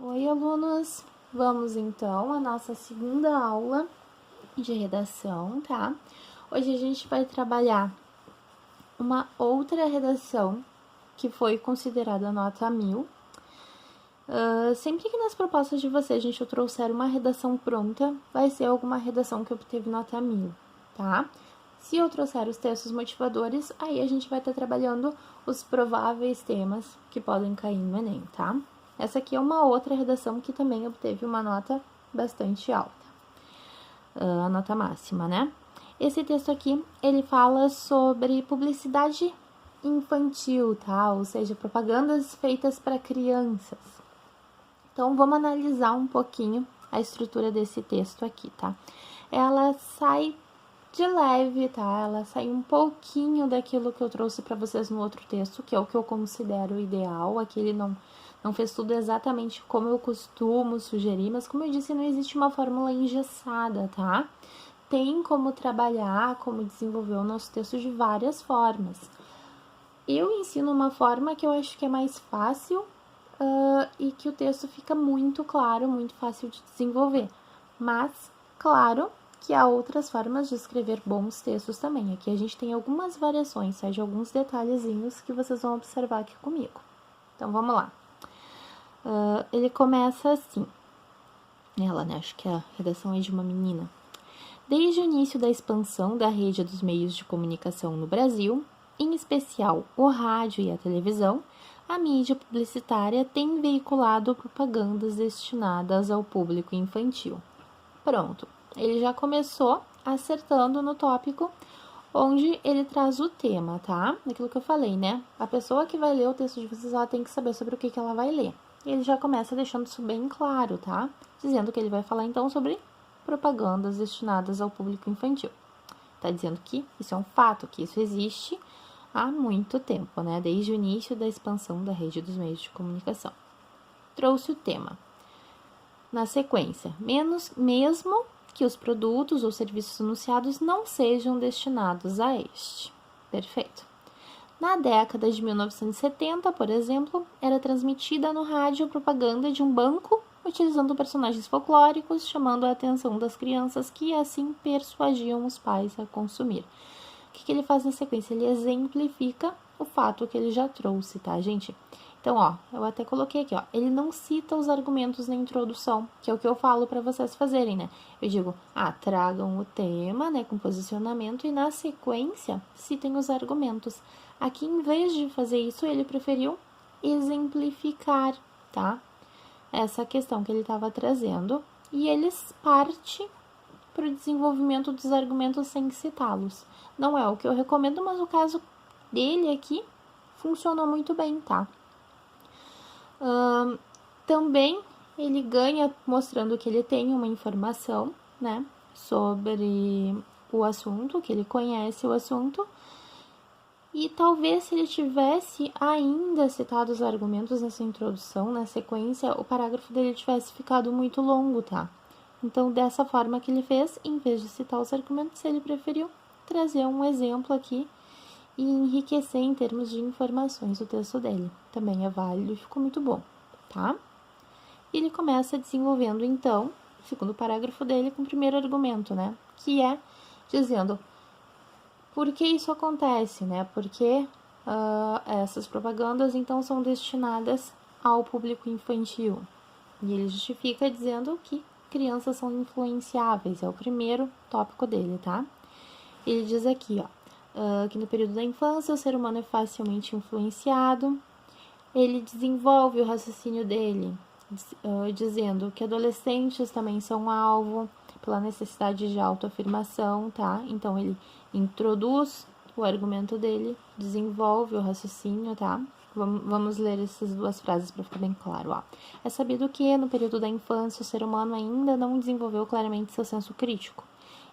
Oi, alunos! Vamos então à nossa segunda aula de redação, tá? Hoje a gente vai trabalhar uma outra redação que foi considerada nota 1000. Sempre que nas propostas de vocês a gente trouxer uma redação pronta, vai ser alguma redação que obteve nota 1000, tá? Se eu trouxer os textos motivadores, aí a gente vai estar trabalhando os prováveis temas que podem cair no Enem, tá? Essa aqui é uma outra redação que também obteve uma nota bastante alta, a nota máxima, né? Esse texto aqui, ele fala sobre publicidade infantil, tá? Ou seja, propagandas feitas para crianças. Então, vamos analisar um pouquinho a estrutura desse texto aqui, tá? Ela sai de leve, tá? Ela sai um pouquinho daquilo que eu trouxe para vocês no outro texto, que é o que eu considero ideal. Aqui ele não fez tudo exatamente como eu costumo sugerir, mas como eu disse, não existe uma fórmula engessada, tá? Tem como trabalhar, como desenvolver o nosso texto de várias formas. Eu ensino uma forma que eu acho que é mais fácil e que o texto fica muito claro, muito fácil de desenvolver. Mas, claro, que há outras formas de escrever bons textos também. Aqui a gente tem algumas variações, tá? De alguns detalhezinhos que vocês vão observar aqui comigo. Então, vamos lá. Ele começa assim. Ela, né? Acho que a redação é de uma menina. Desde o início da expansão da rede dos meios de comunicação no Brasil, em especial o rádio e a televisão, a mídia publicitária tem veiculado propagandas destinadas ao público infantil. Pronto, ele já começou acertando no tópico onde ele traz o tema, tá? Aquilo que eu falei, né? A pessoa que vai ler o texto de vocês, ela tem que saber sobre o que ela vai ler. Ele já começa deixando isso bem claro, tá? Dizendo que ele vai falar, então, sobre propagandas destinadas ao público infantil. Tá dizendo que isso é um fato, que isso existe há muito tempo, né? Desde o início da expansão da rede dos meios de comunicação. Trouxe o tema. Na sequência, mesmo que os produtos ou serviços anunciados não sejam destinados a este. Perfeito. Na década de 1970, por exemplo, era transmitida no rádio a propaganda de um banco utilizando personagens folclóricos, chamando a atenção das crianças que assim persuadiam os pais a consumir. O que ele faz na sequência? Ele exemplifica o fato que ele já trouxe, tá, gente? Então, ó, eu até coloquei aqui, ó, ele não cita os argumentos na introdução, que é o que eu falo para vocês fazerem, né? Eu digo, tragam o tema, né, com posicionamento e na sequência citem os argumentos. Aqui, em vez de fazer isso, ele preferiu exemplificar, tá? Essa questão que ele estava trazendo e eles partem para o desenvolvimento dos argumentos sem citá-los. Não é o que eu recomendo, mas o caso dele aqui funcionou muito bem, tá? Também ele ganha mostrando que ele tem uma informação, né, sobre o assunto, que ele conhece o assunto. E talvez se ele tivesse ainda citado os argumentos nessa introdução, na sequência, o parágrafo dele tivesse ficado muito longo, tá? Então, dessa forma que ele fez, em vez de citar os argumentos, ele preferiu trazer um exemplo aqui e enriquecer em termos de informações o texto dele. Também é válido e ficou muito bom, tá? E ele começa desenvolvendo, então, o segundo parágrafo dele com o primeiro argumento, né? Que é dizendo por que isso acontece, né? Porque essas propagandas, então, são destinadas ao público infantil. E ele justifica dizendo que crianças são influenciáveis, é o primeiro tópico dele, tá? Ele diz aqui, ó, que no período da infância o ser humano é facilmente influenciado. Ele desenvolve o raciocínio dele, dizendo que adolescentes também são alvo pela necessidade de autoafirmação, tá? Então, ele introduz o argumento dele, desenvolve o raciocínio, tá? Vamos ler essas duas frases para ficar bem claro, ó. É sabido que, no período da infância, o ser humano ainda não desenvolveu claramente seu senso crítico,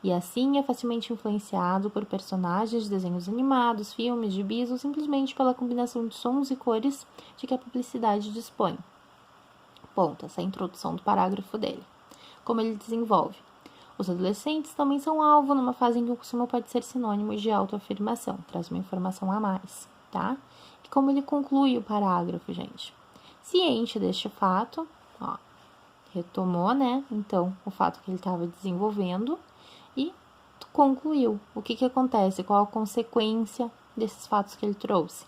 e assim é facilmente influenciado por personagens de desenhos animados, filmes, gibis, ou simplesmente pela combinação de sons e cores de que a publicidade dispõe. Ponto, essa é a introdução do parágrafo dele. Como ele desenvolve? Os adolescentes também são alvo numa fase em que o consumo pode ser sinônimo de autoafirmação, traz uma informação a mais, tá? E como ele conclui o parágrafo, gente? Ciente deste fato, ó, retomou, né, então, o fato que ele estava desenvolvendo e concluiu. O que acontece? Qual a consequência desses fatos que ele trouxe?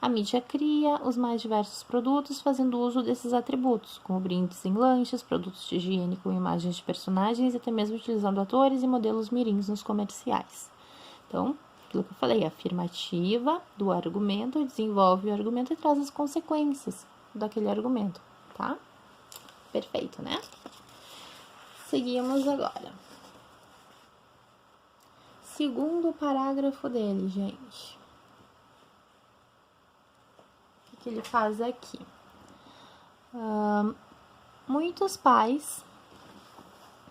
A mídia cria os mais diversos produtos fazendo uso desses atributos, como brindes em lanches, produtos de higiene com imagens de personagens e até mesmo utilizando atores e modelos mirins nos comerciais. Então, aquilo que eu falei, a afirmativa do argumento desenvolve o argumento e traz as consequências daquele argumento, tá? Perfeito, né? Seguimos agora. Segundo parágrafo dele, gente. O que ele faz aqui? Muitos pais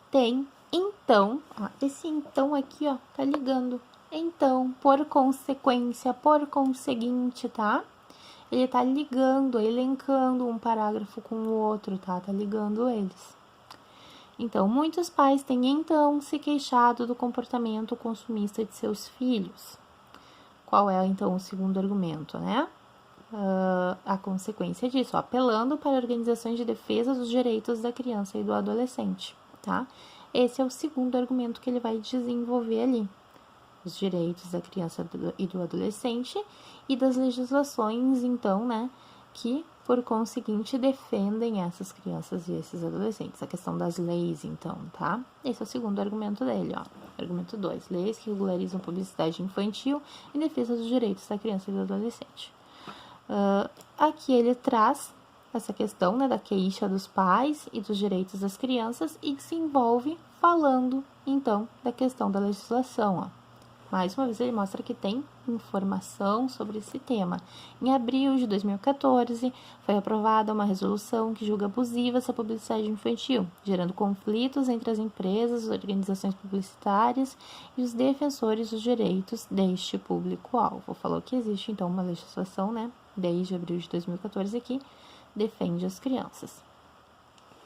têm então, ó, esse então aqui, ó, tá ligando. Então, por consequência, por conseguinte, tá? Ele tá ligando, elencando um parágrafo com o outro, tá? Tá ligando eles. Então, muitos pais têm então se queixado do comportamento consumista de seus filhos. Qual é, então, o segundo argumento, né? A consequência disso, ó, apelando para organizações de defesa dos direitos da criança e do adolescente, tá? Esse é o segundo argumento que ele vai desenvolver ali. Os direitos da criança e do adolescente e das legislações, então, né, que, por conseguinte, defendem essas crianças e esses adolescentes. A questão das leis, então, tá? Esse é o segundo argumento dele, ó. Argumento 2. Leis que regularizam publicidade infantil em defesa dos direitos da criança e do adolescente. Aqui ele traz essa questão, né, da queixa dos pais e dos direitos das crianças e se envolve falando, então, da questão da legislação, ó. Mais uma vez, ele mostra que tem informação sobre esse tema. Em abril de 2014, foi aprovada uma resolução que julga abusiva essa publicidade infantil, gerando conflitos entre as empresas, as organizações publicitárias e os defensores dos direitos deste público-alvo. Falou que existe, então, uma legislação, né, desde abril de 2014, que defende as crianças.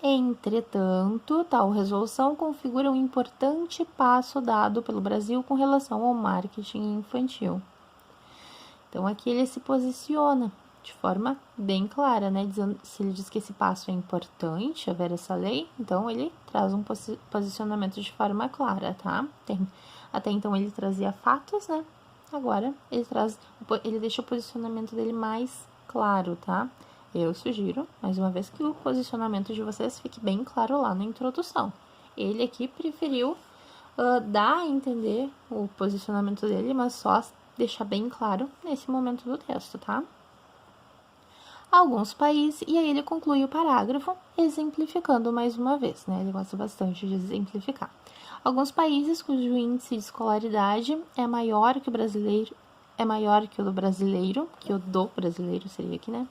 Entretanto, tal resolução configura um importante passo dado pelo Brasil com relação ao marketing infantil. Então, aqui ele se posiciona de forma bem clara, né? Dizendo, se ele diz que esse passo é importante, haver essa lei, então ele traz um posicionamento de forma clara, tá? Até então ele trazia fatos, né? Agora ele deixa o posicionamento dele mais claro, tá? Eu sugiro, mais uma vez, que o posicionamento de vocês fique bem claro lá na introdução. Ele aqui preferiu dar a entender o posicionamento dele, mas só deixar bem claro nesse momento do texto, tá? Alguns países, e aí ele conclui o parágrafo exemplificando mais uma vez, né? Ele gosta bastante de exemplificar. Alguns países cujo índice de escolaridade é maior que o brasileiro, que o do brasileiro seria aqui, né?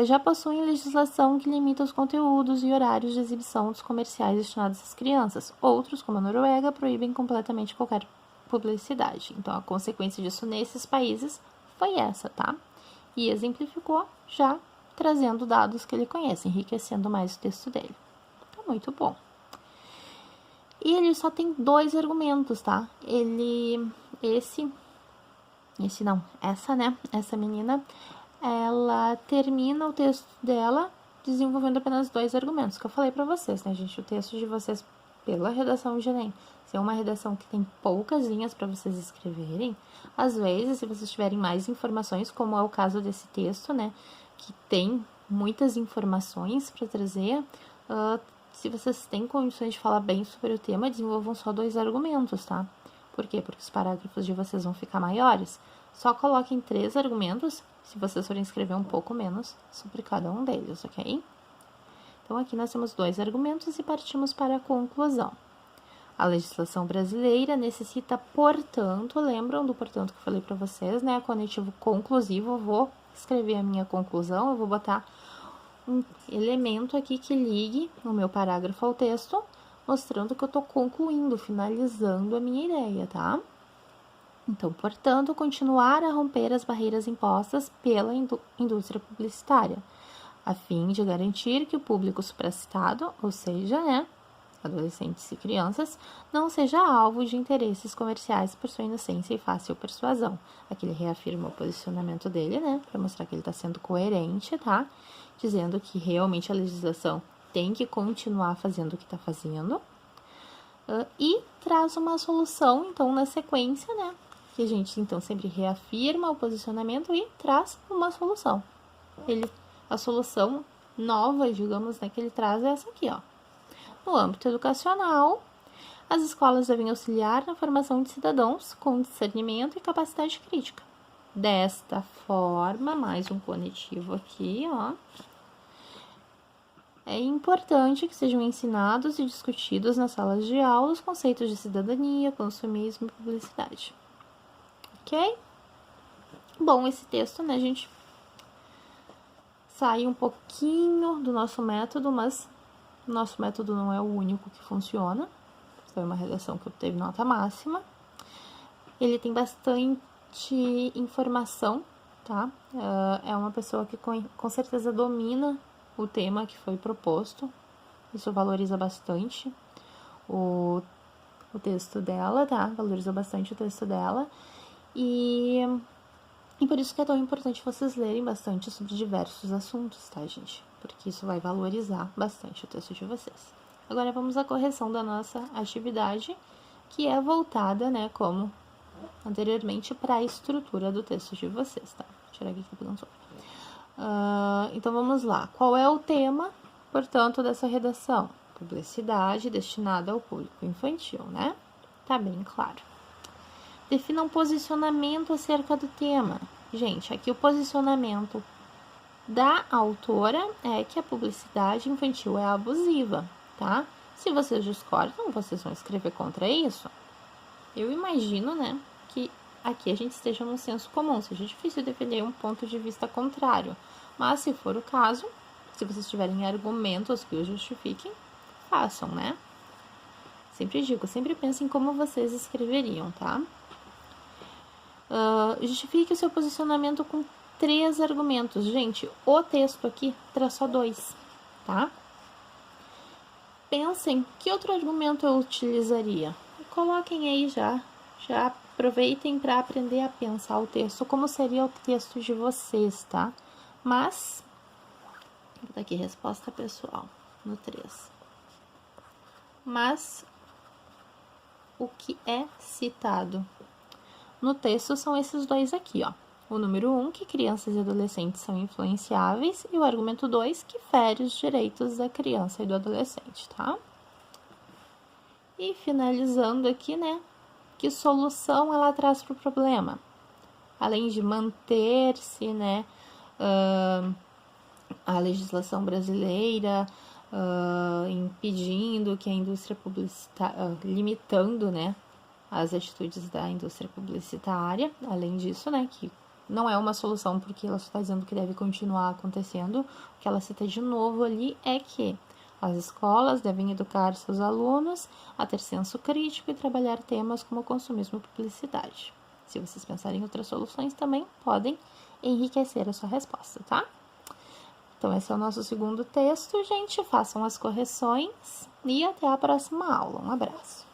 Já possuem legislação que limita os conteúdos e horários de exibição dos comerciais destinados às crianças. Outros, como a Noruega, proíbem completamente qualquer publicidade. Então, a consequência disso nesses países foi essa, tá? E exemplificou já trazendo dados que ele conhece, enriquecendo mais o texto dele. Então, muito bom. E ele só tem 2 argumentos, tá? Essa menina, ela termina o texto dela desenvolvendo apenas 2 argumentos, que eu falei pra vocês, né, gente? O texto de vocês, pela redação de Enem, se é uma redação que tem poucas linhas para vocês escreverem, às vezes, se vocês tiverem mais informações, como é o caso desse texto, né, que tem muitas informações para trazer, se vocês têm condições de falar bem sobre o tema, desenvolvam só 2 argumentos, tá? Por quê? Porque os parágrafos de vocês vão ficar maiores. Só coloquem 3 argumentos, se vocês forem escrever um pouco menos sobre cada um deles, ok? Então, aqui nós temos 2 argumentos e partimos para a conclusão. A legislação brasileira necessita, portanto, lembram do portanto que eu falei para vocês, né? Conectivo conclusivo, eu vou escrever a minha conclusão, eu vou botar um elemento aqui que ligue o meu parágrafo ao texto, mostrando que eu estou concluindo, finalizando a minha ideia, tá? Então, portanto, continuar a romper as barreiras impostas pela indústria publicitária, a fim de garantir que o público supracitado, ou seja, né, adolescentes e crianças, não seja alvo de interesses comerciais por sua inocência e fácil persuasão. Aqui ele reafirma o posicionamento dele, né, para mostrar que ele está sendo coerente, tá? Dizendo que realmente a legislação tem que continuar fazendo o que está fazendo. E traz uma solução, então, na sequência, né? Que a gente, então, sempre reafirma o posicionamento e traz uma solução. A solução nova, digamos, né, que ele traz é essa aqui, ó. No âmbito educacional, as escolas devem auxiliar na formação de cidadãos com discernimento e capacidade crítica. Desta forma, mais um conectivo aqui, ó. É importante que sejam ensinados e discutidos nas salas de aula os conceitos de cidadania, consumismo e publicidade. Ok? Bom, esse texto, né, a gente sai um pouquinho do nosso método, mas o nosso método não é o único que funciona. Foi uma redação que obteve nota máxima. Ele tem bastante informação, tá? É uma pessoa que com certeza domina o tema que foi proposto. Isso valoriza bastante o texto dela, tá? Valoriza bastante o texto dela. E por isso que é tão importante vocês lerem bastante sobre diversos assuntos, tá, gente? Porque isso vai valorizar bastante o texto de vocês. Agora vamos à correção da nossa atividade, que é voltada, né, como anteriormente, para a estrutura do texto de vocês, tá? Vou tirar aqui que eu não sou. Então vamos lá. Qual é o tema, portanto, dessa redação? Publicidade destinada ao público infantil, né? Tá bem claro. Defina um posicionamento acerca do tema. Gente, aqui o posicionamento da autora é que a publicidade infantil é abusiva, tá? Se vocês discordam, vocês vão escrever contra isso. Eu imagino, né, que aqui a gente esteja num senso comum, seja difícil defender um ponto de vista contrário. Mas, se for o caso, se vocês tiverem argumentos que o justifiquem, façam, né? Sempre digo, sempre pensem como vocês escreveriam, tá? Justifique o seu posicionamento com 3 argumentos. Gente, o texto aqui traz só 2, tá? Pensem, que outro argumento eu utilizaria? Coloquem aí já aproveitem para aprender a pensar o texto, como seria o texto de vocês, tá? Mas, vou botar aqui resposta pessoal, no 3. Mas, o que é citado no texto são esses 2 aqui, ó. O número 1, que crianças e adolescentes são influenciáveis, e o argumento 2, que fere os direitos da criança e do adolescente, tá? E finalizando aqui, né, que solução ela traz para o problema? Além de manter-se, né, a legislação brasileira impedindo que a indústria publicitária, limitando, né, as atitudes da indústria publicitária. Além disso, né, que não é uma solução porque ela só está dizendo que deve continuar acontecendo. O que ela cita de novo ali é que as escolas devem educar seus alunos a ter senso crítico e trabalhar temas como consumismo e publicidade. Se vocês pensarem em outras soluções, também podem enriquecer a sua resposta, tá? Então, esse é o nosso segundo texto, gente. Façam as correções e até a próxima aula. Um abraço.